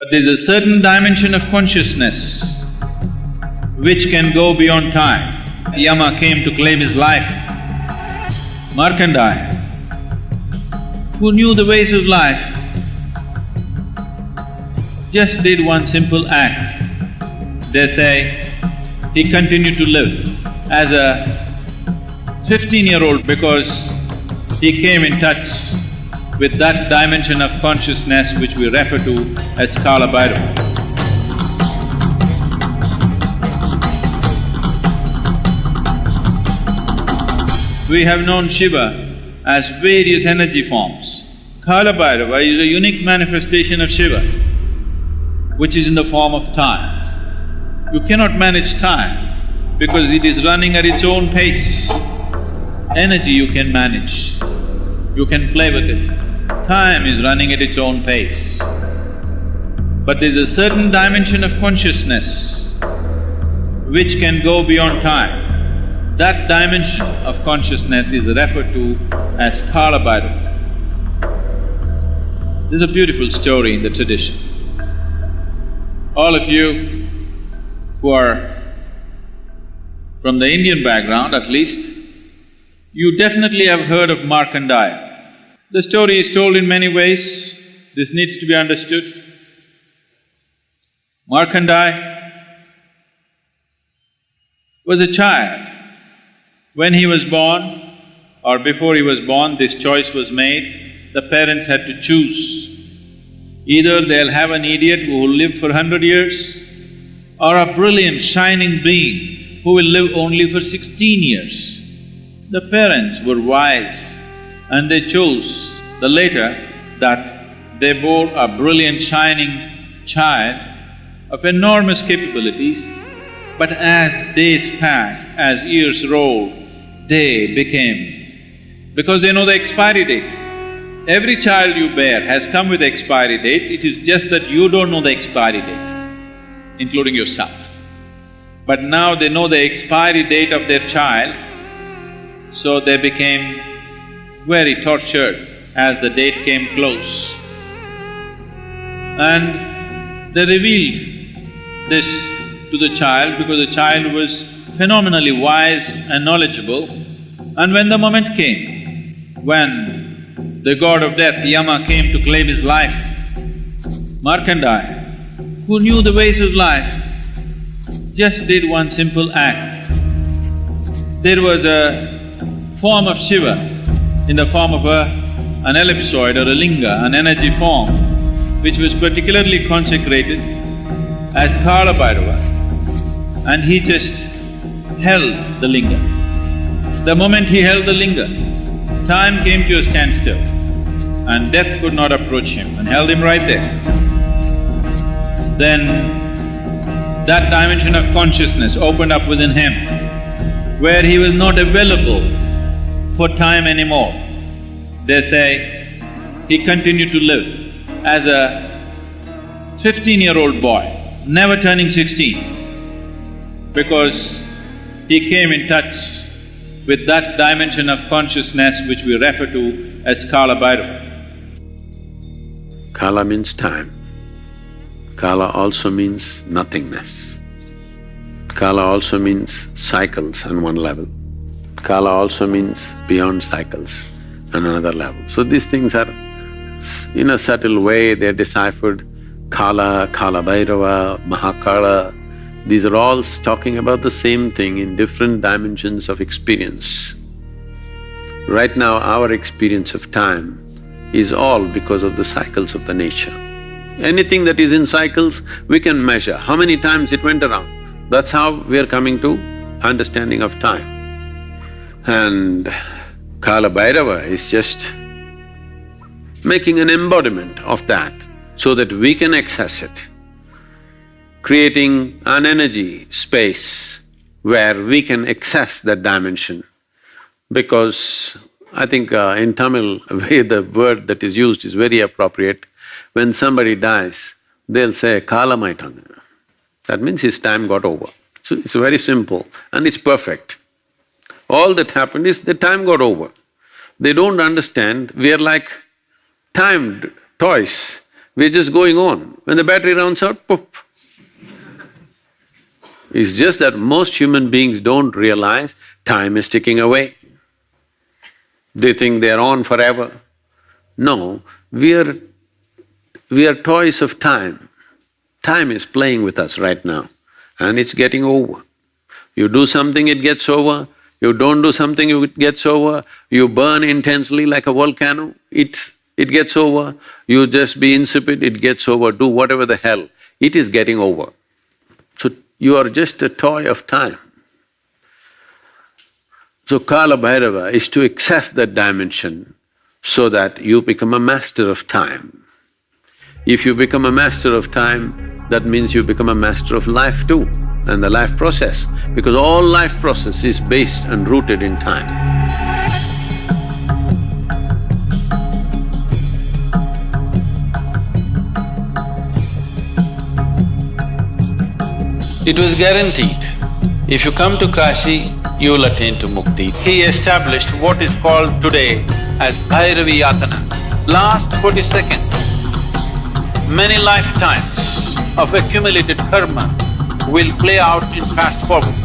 But there's a certain dimension of consciousness which can go beyond time. Yama came to claim his life. Markandeya, who knew the ways of life, just did one simple act. They say he continued to live as a 15-year-old because he came in touch with that dimension of consciousness which we refer to as Kala-bhairava. We have known Shiva as various energy forms. Kala-bhairava is a unique manifestation of Shiva, which is in the form of time. You cannot manage time because it is running at its own pace. Energy you can manage, you can play with it. Time is running at its own pace. But there's a certain dimension of consciousness which can go beyond time. That dimension of consciousness is referred to as Kala-bhairava. There's a beautiful story in the tradition. All of you who are from the Indian background at least, you definitely have heard of Markandeya. The story is told in many ways, this needs to be understood. Markandeya was a child. When he was born or before he was born, this choice was made, the parents had to choose. Either they'll have an idiot who will live for 100 years or a brilliant, shining being who will live only for 16 years. The parents were wise and they chose the latter, that they bore a brilliant, shining child of enormous capabilities, but as days passed, as years rolled, they became… because they know the expiry date. Every child you bear has come with expiry date, it is just that you don't know the expiry date, including yourself. But now they know the expiry date of their child, so they became very tortured as the date came close. And they revealed this to the child because the child was phenomenally wise and knowledgeable. And when the moment came, when the god of death, Yama, came to claim his life, Markandeya, who knew the ways of life, just did one simple act. There was a form of Shiva in the form of an ellipsoid or a linga, an energy form, which was particularly consecrated as Kala-bhairava, and he just held the linga. The moment he held the linga, time came to a standstill and death could not approach him and held him right there. Then that dimension of consciousness opened up within him where he was not available for time anymore. They say he continued to live as a 15-year-old boy, never turning 16, because he came in touch with that dimension of consciousness which we refer to as Kala-bhairava. Kala means time. Kala also means nothingness. Kala also means cycles on one level. Kala also means beyond cycles on another level. So these things are, in a subtle way, they're deciphered. Kala, Kala-bhairava, Mahakala, these are all talking about the same thing in different dimensions of experience. Right now, our experience of time is all because of the cycles of the nature. Anything that is in cycles, we can measure how many times it went around. That's how we are coming to understanding of time. And Kala-bhairava is just making an embodiment of that so that we can access it, creating an energy space where we can access that dimension. Because I think in Tamil, the word that is used is very appropriate. When somebody dies, they'll say, Kala maitanga. That means his time got over. So it's very simple and it's perfect. All that happened is the time got over. They don't understand, we are like timed toys we're just going on. When the battery runs out, poof. It's just that most human beings don't realize time is ticking away. They think they're on forever. No, we are toys of time. Time is playing with us right now and it's getting over. You do something, it gets over. You don't do something, it gets over. You burn intensely like a volcano, it gets over. You just be insipid, it gets over. Do whatever the hell, it is getting over. So you are just a toy of time. So Kala Bhairava is to access that dimension so that you become a master of time. If you become a master of time, that means you become a master of life too, and the life process, because all life process is based and rooted in time. It was guaranteed, if you come to Kashi, you will attain to mukti. He established what is called today as Bhairavi Yatana. Last 40 seconds, many lifetimes of accumulated karma will play out in fast forward.